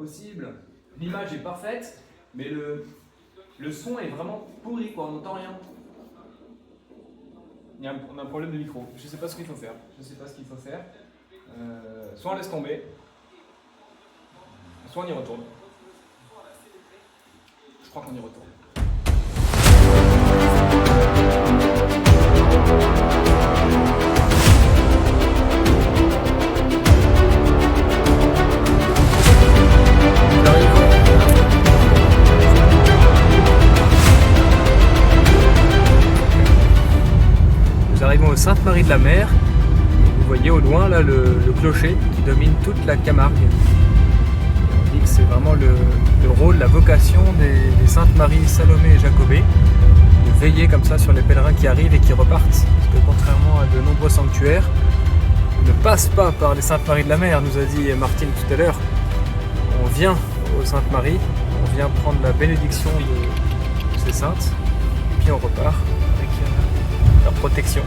possible. L'image est parfaite, mais le son est vraiment pourri, quoi. On n'entend rien. On a un problème de micro. Je ne sais pas ce qu'il faut faire. Soit on laisse tomber, soit on y retourne. Je crois qu'on y retourne. Nous arrivons au Sainte-Marie de la Mer. Vous voyez au loin là le clocher qui domine toute la Camargue. On dit que c'est vraiment le rôle, la vocation des Saintes Marie, Salomé et Jacobée de veiller comme ça sur les pèlerins qui arrivent et qui repartent. Parce que contrairement à de nombreux sanctuaires, on ne passe pas par les Saintes Marie de la Mer, nous a dit Martine tout à l'heure. On vient aux Saintes Marie, on vient prendre la bénédiction de ces saintes, et puis on repart avec leur protection.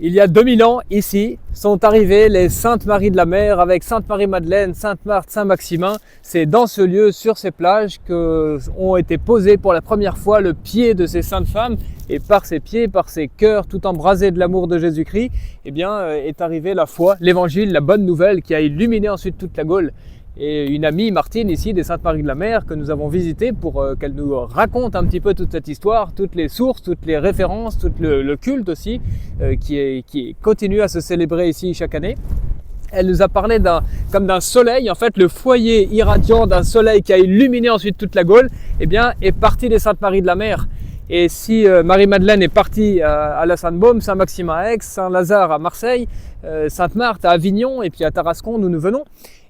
Il y a 2000 ans, ici, sont arrivées les Saintes Marie de la Mer avec Sainte Marie-Madeleine, Sainte Marthe, Saint-Maximin. C'est dans ce lieu, sur ces plages, que ont été posés pour la première fois le pied de ces saintes femmes. Et par ces pieds, par ces cœurs tout embrasés de l'amour de Jésus-Christ, eh bien, est arrivée la foi, l'évangile, la bonne nouvelle qui a illuminé ensuite toute la Gaule. Et une amie, Martine, ici, des Saintes Marie de la Mer, que nous avons visitée pour qu'elle nous raconte un petit peu toute cette histoire, toutes les sources, toutes les références, tout le culte aussi, qui continue à se célébrer ici chaque année. Elle nous a parlé comme d'un soleil, en fait, le foyer irradiant d'un soleil qui a illuminé ensuite toute la Gaule, eh bien, est parti des Saintes Marie de la Mer. Et si Marie-Madeleine est partie à la Sainte-Baume, Saint-Maximin à Aix, Saint-Lazare à Marseille, Sainte-Marthe à Avignon et puis à Tarascon où nous venons,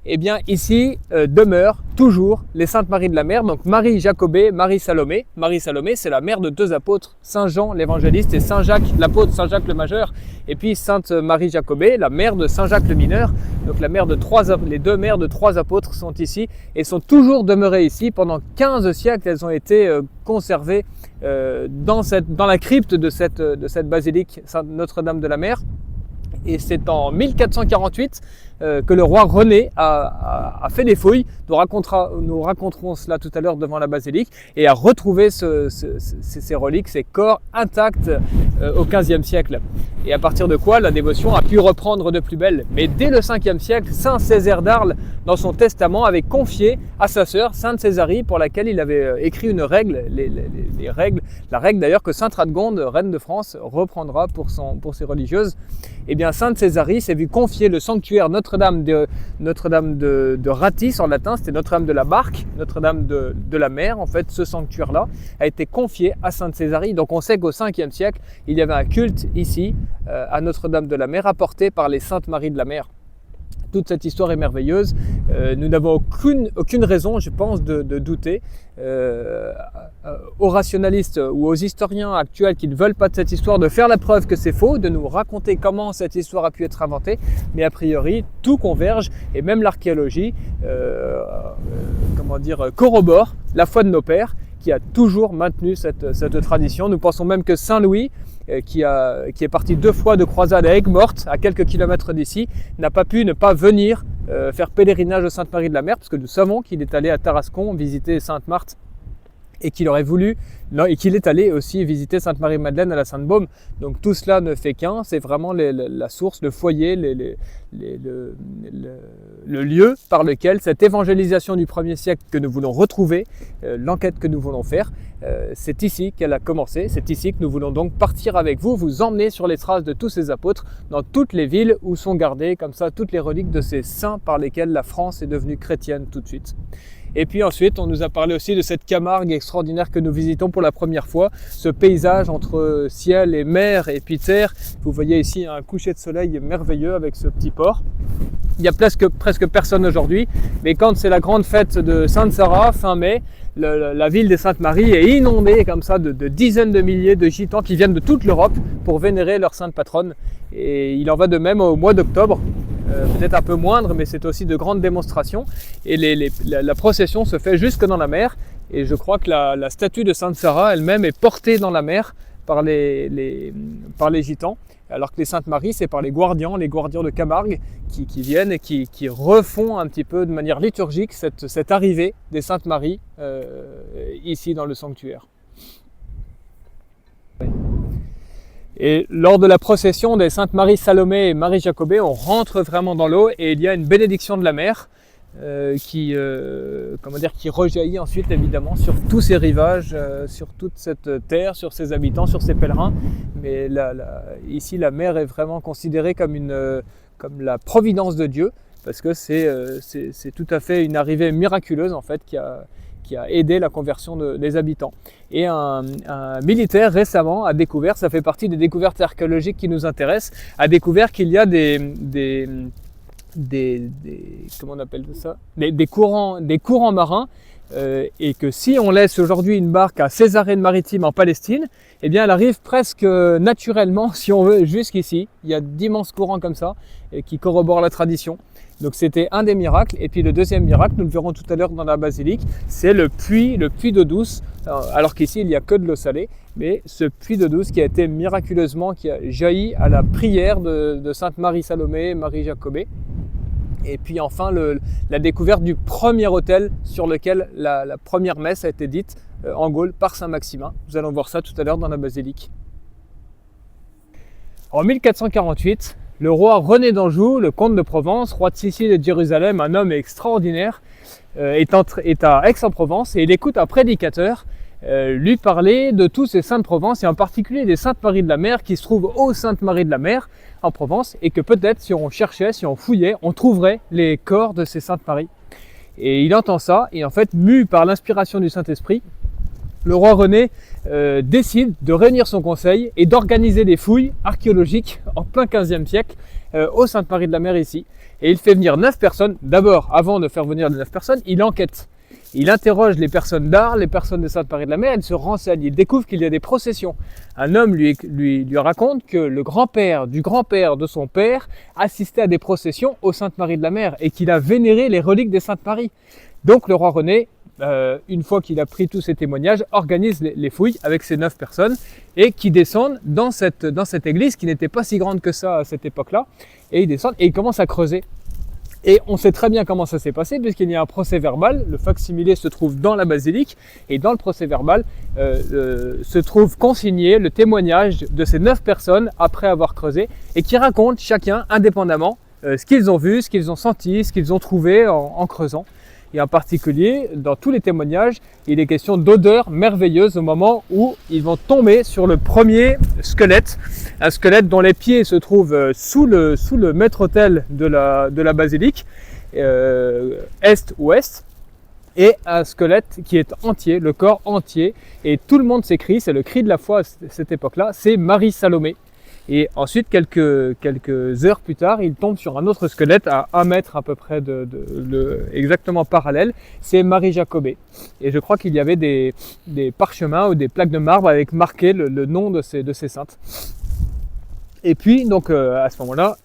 eh bien ici demeurent toujours les Saintes Marie de la Mer, donc Marie Jacobée, Marie Salomé. Marie Salomé, c'est la mère de deux apôtres, Saint Jean l'évangéliste et Saint Jacques, l'apôtre Saint Jacques le majeur. Et puis Sainte Marie Jacobée, la mère de Saint Jacques le mineur. Donc les deux mères de trois apôtres sont ici et sont toujours demeurées ici. Pendant 15 siècles, elles ont été conservées dans la crypte de cette basilique Notre-Dame de la Mer. Et c'est en 1448 que le roi René a fait des fouilles. Nous raconterons cela tout à l'heure devant la basilique et a retrouvé ces reliques, ces corps intacts au XVe siècle. Et à partir de quoi la dévotion a pu reprendre de plus belle. Mais dès le 5e siècle, Saint Césaire d'Arles, dans son testament, avait confié à sa sœur, Sainte Césarie, pour laquelle il avait écrit une règle, les règles, la règle d'ailleurs que Sainte Radegonde, reine de France, reprendra pour ses religieuses. Eh bien, Sainte Césarie s'est vue confier le sanctuaire Notre-Dame de Ratis en latin, c'était Notre-Dame de la Barque, Notre-Dame de la Mer, en fait, ce sanctuaire-là a été confié à Sainte Césarie. Donc on sait qu'au 5e siècle, il y avait un culte ici, à Notre-Dame de la Mer, apporté par les Saintes Marie de la Mer. Toute cette histoire est merveilleuse. Nous n'avons aucune raison, je pense, de douter. Aux rationalistes ou aux historiens actuels qui ne veulent pas de cette histoire, de faire la preuve que c'est faux, de nous raconter comment cette histoire a pu être inventée. Mais a priori, tout converge et même l'archéologie corrobore la foi de nos pères qui a toujours maintenu cette tradition. Nous pensons même que Saint Louis, qui est parti 2 fois de croisade à Aigues-Mortes, à quelques kilomètres d'ici, n'a pas pu ne pas venir faire pèlerinage aux Saintes Marie de la Mer, parce que nous savons qu'il est allé à Tarascon visiter Sainte Marthe et qu'il est allé aussi visiter Sainte Marie-Madeleine à la Sainte-Baume. Donc tout cela ne fait qu'un, c'est vraiment la source, le foyer, le lieu par lequel cette évangélisation du 1er siècle que nous voulons retrouver, l'enquête que nous voulons faire, c'est ici qu'elle a commencé, c'est ici que nous voulons donc partir avec vous emmener sur les traces de tous ces apôtres dans toutes les villes où sont gardées comme ça toutes les reliques de ces saints par lesquels la France est devenue chrétienne tout de suite. Et puis ensuite, on nous a parlé aussi de cette Camargue extraordinaire que nous visitons pour la première fois, ce paysage entre ciel et mer et puis terre. Vous voyez ici un coucher de soleil merveilleux avec ce petit port. Il y a presque personne aujourd'hui, mais quand c'est la grande fête de Sainte-Sarah, fin mai, la ville des Saintes Marie est inondée comme ça de dizaines de milliers de gitans qui viennent de toute l'Europe pour vénérer leur sainte patronne. Et il en va de même au mois d'octobre. Peut-être un peu moindre, mais c'est aussi de grandes démonstrations. Et la procession se fait jusque dans la mer. Et je crois que la statue de Sainte Sarah elle-même est portée dans la mer par les gitans. alors que les Saintes Maries, c'est par les guardians de Camargue qui viennent et qui refont un petit peu de manière liturgique cette arrivée des Saintes Maries ici dans le sanctuaire. Et lors de la procession des Saintes Marie Salomé et Marie Jacobée, on rentre vraiment dans l'eau et il y a une bénédiction de la mer qui rejaillit ensuite évidemment sur tous ces rivages, sur toute cette terre, sur ses habitants, sur ses pèlerins. Mais ici, la mer est vraiment considérée comme la providence de Dieu, parce que c'est tout à fait une arrivée miraculeuse en fait qui a aidé la conversion des habitants. Et un militaire récemment a découvert, ça fait partie des découvertes archéologiques qui nous intéressent, a découvert qu'il y a comment on appelle ça, des courants marins, et que si on laisse aujourd'hui une barque à Césarée-Maritime en Palestine, eh bien elle arrive presque naturellement, si on veut, jusqu'ici. Il y a d'immenses courants comme ça qui corroborent la tradition. Donc c'était un des miracles. Et puis le deuxième miracle, nous le verrons tout à l'heure dans la basilique, c'est le puits d'eau douce, alors qu'ici il n'y a que de l'eau salée, mais ce puits d'eau douce qui a été miraculeusement, qui a jailli à la prière de Sainte Marie Salomé et Marie Jacobée. Et puis enfin la découverte du premier autel sur lequel la première messe a été dite en Gaule par Saint Maximin. Nous allons voir ça tout à l'heure dans la basilique. En 1448, le roi René d'Anjou, le comte de Provence, roi de Sicile et de Jérusalem, un homme extraordinaire, est à Aix-en-Provence et il écoute un prédicateur lui parler de tous ces saints de Provence et en particulier des Saintes Maries de la Mer qui se trouvent aux Saintes Maries de la Mer en Provence et que peut-être si on cherchait, si on fouillait, on trouverait les corps de ces Saintes Maries. Et il entend ça et en fait, mu par l'inspiration du Saint-Esprit, le roi René décide de réunir son conseil et d'organiser des fouilles archéologiques en plein 15e siècle aux Saintes Maries de la Mer ici. Et il fait venir 9 personnes. D'abord, avant de faire venir les 9 personnes, il enquête. Il interroge les personnes d'art, les personnes des Saintes Maries de la Mer, il se renseigne, il découvre qu'il y a des processions. Un homme lui raconte que le grand-père du grand-père de son père assistait à des processions aux Saintes Maries de la Mer et qu'il a vénéré les reliques des Saintes Maries. Donc le roi René, une fois qu'il a pris tous ces témoignages, organise les fouilles avec ces 9 personnes et qui descendent dans cette église qui n'était pas si grande que ça à cette époque-là. Et ils descendent et ils commencent à creuser. Et on sait très bien comment ça s'est passé puisqu'il y a un procès verbal, le fac-similé se trouve dans la basilique et dans le procès verbal se trouve consigné le témoignage de ces 9 personnes après avoir creusé et qui racontent chacun indépendamment ce qu'ils ont vu, ce qu'ils ont senti, ce qu'ils ont trouvé en creusant. Et en particulier, dans tous les témoignages, il est question d'odeurs merveilleuses au moment où ils vont tomber sur le premier squelette, un squelette dont les pieds se trouvent sous le maître-autel de la basilique, est-ouest, et un squelette qui est entier, le corps entier, et tout le monde s'écrie, c'est le cri de la foi à cette époque-là, c'est Marie Salomé. Et ensuite, quelques heures plus tard, il tombe sur un autre squelette à 1 mètre à peu près exactement parallèle. C'est Marie Jacobée. Et je crois qu'il y avait des parchemins ou des plaques de marbre avec marqué le nom de ces saintes. Et puis, donc, à ce moment-là,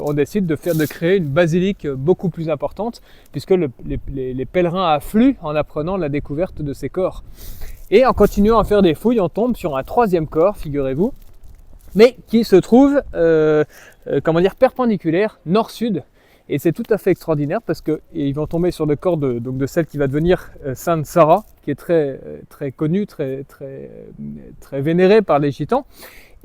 on décide de créer une basilique beaucoup plus importante, puisque les pèlerins affluent en apprenant la découverte de ces corps. Et en continuant à faire des fouilles, on tombe sur un 3e corps, figurez-vous, mais qui se trouve perpendiculaire nord-sud. Et c'est tout à fait extraordinaire parce qu'ils vont tomber sur le corps de celle qui va devenir Sainte Sarah, qui est très, très connue, très, très, très vénérée par les gitans.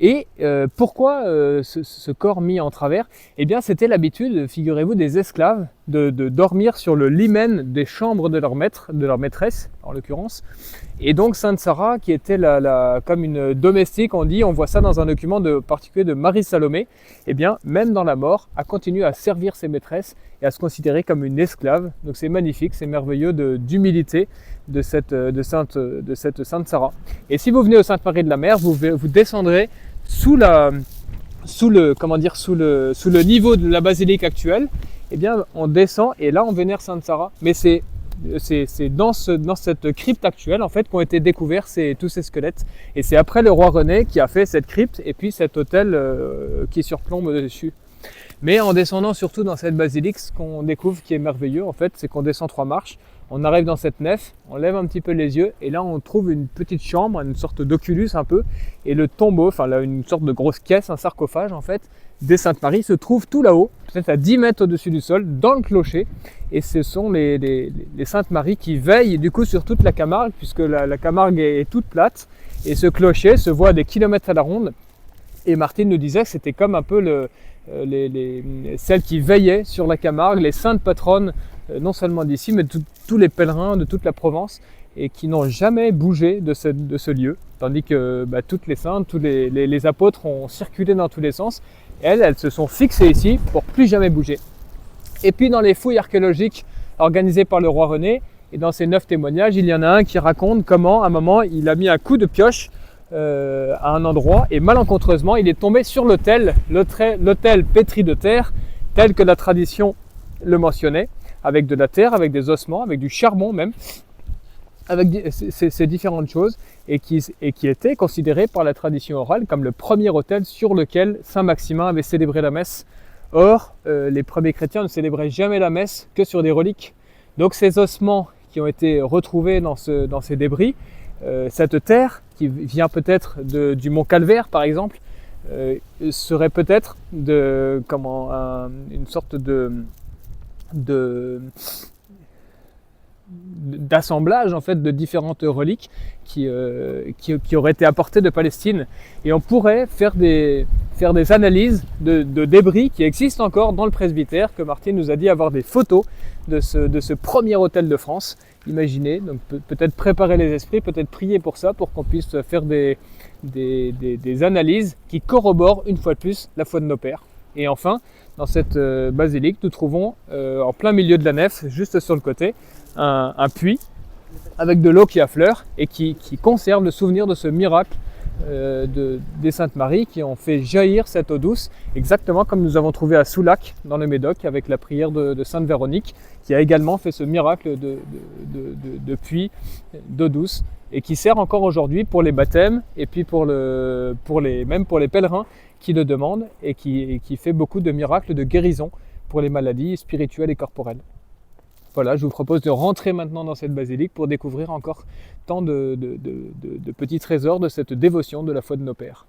Et pourquoi ce corps mis en travers? Eh bien, c'était l'habitude, figurez-vous, des esclaves de dormir sur le limen des chambres de leur maître, de leur maîtresse en l'occurrence. Et donc Sainte Sarah, qui était comme une domestique, on voit ça dans un document particulier de Marie Salomé, eh bien, même dans la mort, a continué à servir ses maîtresses et à se considérer comme une esclave. Donc c'est magnifique, c'est merveilleux d'humilité de cette Sainte Sarah. Et si vous venez aux Saintes Maries de la Mer, vous descendrez sous le niveau de la basilique actuelle. Eh bien, on descend et là on vénère Sainte Sarah. Mais c'est dans cette crypte actuelle en fait qu'ont été découverts tous ces squelettes. Et c'est après le roi René qui a fait cette crypte et puis cet autel qui surplombe dessus. Mais en descendant surtout dans cette basilique, ce qu'on découvre qui est merveilleux en fait, c'est qu'on descend 3 marches, on arrive dans cette nef, on lève un petit peu les yeux et là on trouve une petite chambre, une sorte d'oculus un peu, et le tombeau, enfin là, une sorte de grosse caisse, un sarcophage en fait, des Saintes Maries se trouve tout là-haut, peut-être à 10 mètres au-dessus du sol, dans le clocher, et ce sont les Saintes Maries qui veillent du coup sur toute la Camargue, puisque la Camargue est toute plate, et ce clocher se voit à des kilomètres à la ronde. Et Martine nous disait que c'était comme un peu celles qui veillaient sur la Camargue, les saintes patronnes, non seulement d'ici, mais de tous les pèlerins de toute la Provence, et qui n'ont jamais bougé de ce lieu. Tandis que toutes les saintes, tous les apôtres ont circulé dans tous les sens. Et elles se sont fixées ici pour plus jamais bouger. Et puis dans les fouilles archéologiques organisées par le roi René, et dans ces 9 témoignages, il y en a un qui raconte comment, à un moment, il a mis un coup de pioche à un endroit et malencontreusement il est tombé sur l'autel pétri de terre tel que la tradition le mentionnait, avec de la terre, avec des ossements, avec du charbon même, avec ces différentes choses, et qui était considéré par la tradition orale comme le premier autel sur lequel Saint Maximin avait célébré la messe. Or, les premiers chrétiens ne célébraient jamais la messe que sur des reliques. Donc ces ossements qui ont été retrouvés dans ces débris, cette terre qui vient peut-être du mont Calvaire par exemple, serait peut-être une sorte d'assemblage en fait de différentes reliques qui auraient été apportées de Palestine, et on pourrait faire des analyses de débris qui existent encore dans le presbytère, que Martine nous a dit avoir des photos de ce premier autel de France. Imaginez, donc peut-être préparer les esprits, peut-être prier pour ça, pour qu'on puisse faire des analyses qui corroborent une fois de plus la foi de nos pères. Et enfin, dans cette basilique, nous trouvons en plein milieu de la nef, juste sur le côté, un puits avec de l'eau qui affleure et qui conserve le souvenir de ce miracle des Saintes Maries qui ont fait jaillir cette eau douce, exactement comme nous avons trouvé à Soulac dans le Médoc avec la prière de Sainte Véronique, qui a également fait ce miracle de puits d'eau douce, et qui sert encore aujourd'hui pour les baptêmes et puis même pour les pèlerins qui le demandent, et qui fait beaucoup de miracles de guérison pour les maladies spirituelles et corporelles. Voilà, je vous propose de rentrer maintenant dans cette basilique pour découvrir encore tant de petits trésors de cette dévotion de la foi de nos pères.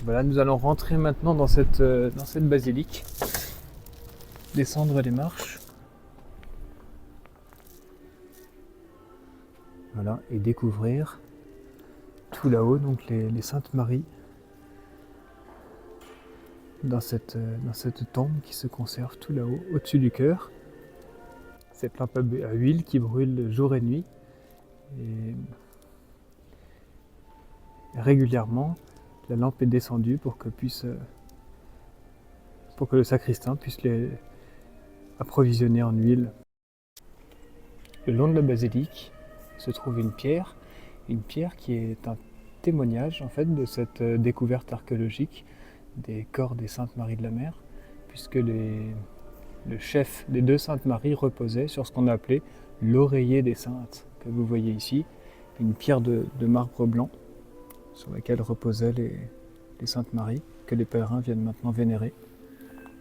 Voilà, nous allons rentrer maintenant dans cette basilique, descendre les marches. Voilà, et découvrir tout là-haut donc les Saintes Maries dans cette tombe qui se conserve tout là-haut, au-dessus du chœur. Cette lampe à huile qui brûle jour et nuit. Et régulièrement, la lampe est descendue pour que le sacristain puisse les approvisionner en huile. Le long de la basilique se trouve une pierre qui est un témoignage en fait de cette découverte archéologique des corps des Saintes Maries de la Mer, puisque le chef des 2 Saintes Maries reposait sur ce qu'on a appelé l'oreiller des saintes, que vous voyez ici, une pierre de marbre blanc sur laquelle reposaient les Saintes Maries, que les pèlerins viennent maintenant vénérer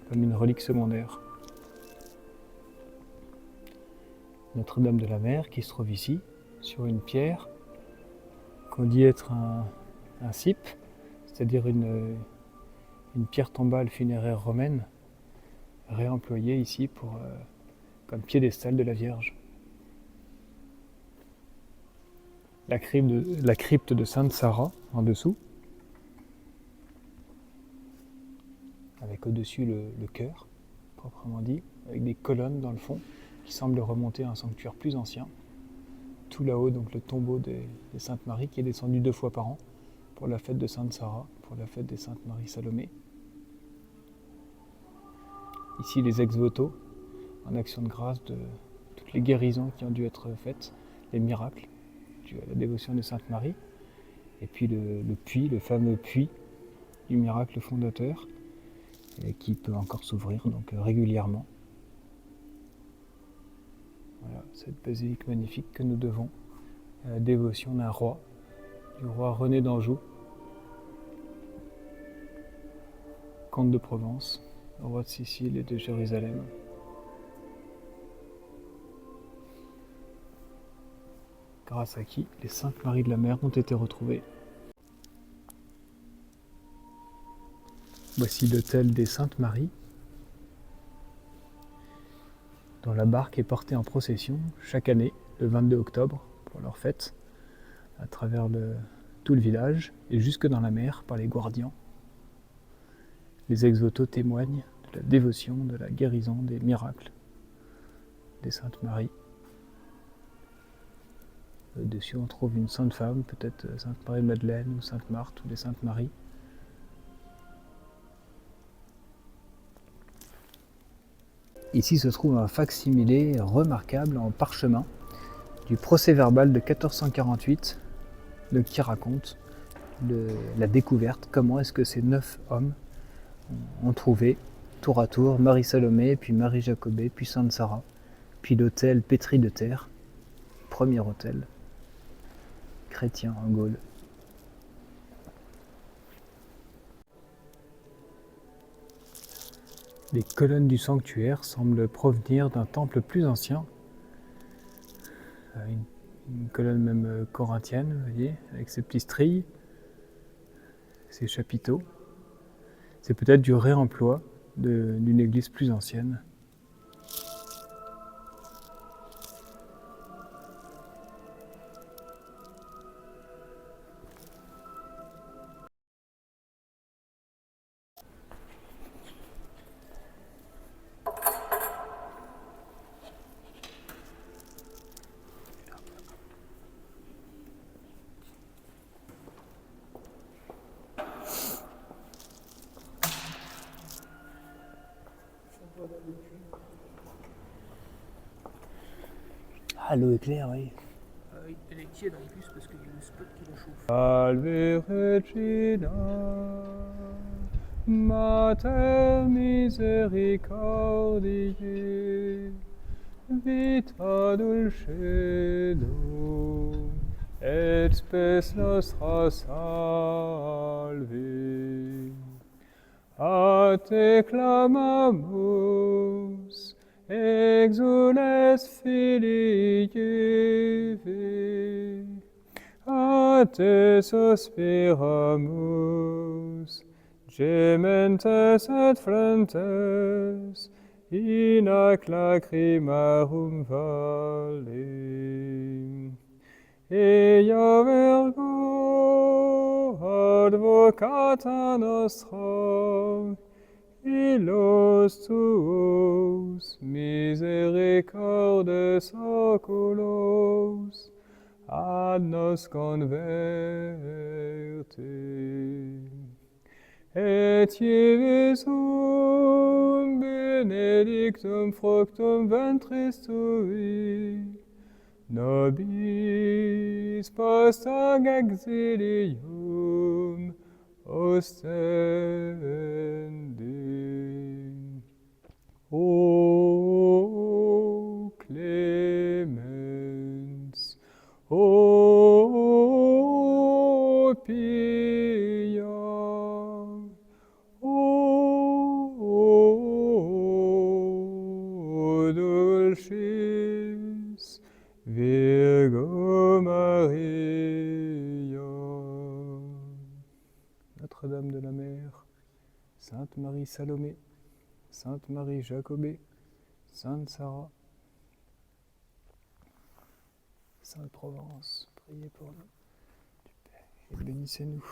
comme une relique secondaire. Notre-Dame de la Mer qui se trouve ici, sur une pierre qu'on dit être un cippe, c'est-à-dire une pierre tombale funéraire romaine, réemployée ici comme piédestal de la Vierge. La crypte de Sainte Sarah en dessous, avec au-dessus le chœur, proprement dit, avec des colonnes dans le fond qui semblent remonter à un sanctuaire plus ancien. Tout là-haut, donc le tombeau des Saintes Maries qui est descendu 2 fois par an pour la fête de Sainte Sarah, pour la fête des Saintes Marie Salomé. Ici les ex-voto, en action de grâce de toutes les guérisons qui ont dû être faites, les miracles dus à la dévotion de Sainte Marie. Et puis le fameux puits du miracle fondateur, et qui peut encore s'ouvrir donc régulièrement. Voilà, cette basilique magnifique que nous devons à la dévotion d'un roi, du roi René d'Anjou, comte de Provence, roi de Sicile et de Jérusalem. Grâce à qui les Saintes Maries de la Mer ont été retrouvées. Voici l'autel des Saintes Maries, dont la barque est portée en procession chaque année, le 22 octobre, pour leur fête, à travers tout le village et jusque dans la mer par les guardians. Les ex-voto témoignent de la dévotion, de la guérison, des miracles des Saintes Maries. Dessus on trouve une sainte femme, peut-être Sainte Marie-Madeleine ou Sainte Marthe ou les Saintes Maries. Ici se trouve un fac-similé remarquable en parchemin du procès-verbal de 1448 qui raconte la découverte, comment est-ce que ces 9 hommes ont trouvé tour à tour Marie-Salomé, puis Marie-Jacobée, puis Sainte Sarah, puis l'autel pétri de terre, premier autel chrétien en Gaule. Les colonnes du sanctuaire semblent provenir d'un temple plus ancien, une colonne même corinthienne, vous voyez, avec ses petits stries, ses chapiteaux. C'est peut-être du réemploi d'une église plus ancienne. Ah, l'eau est claire, oui. Elle est tiède en plus parce qu'il y a le spot qui la chauffe. Salve Regina, Mater misericordiae, vita dulcedum, et spes nostra salve. A te clamamus, exules filii Eve, a te suspiramus, gementes et flentes, in ac lacrimarum vale. Ea virgo advocata nostra, illos tuos misericordes oculos, ad nos converte. Et Ievisum benedictum fructum ventris tui, nobis post hoc exilium ostende. O clemens, o pia, o dulcis Virgo Maria. Notre-Dame de la Mer, Sainte Marie-Salomé, Sainte Marie-Jacobée, Sainte Sarah, Sainte Provence, priez pour nous. Et bénissez-nous.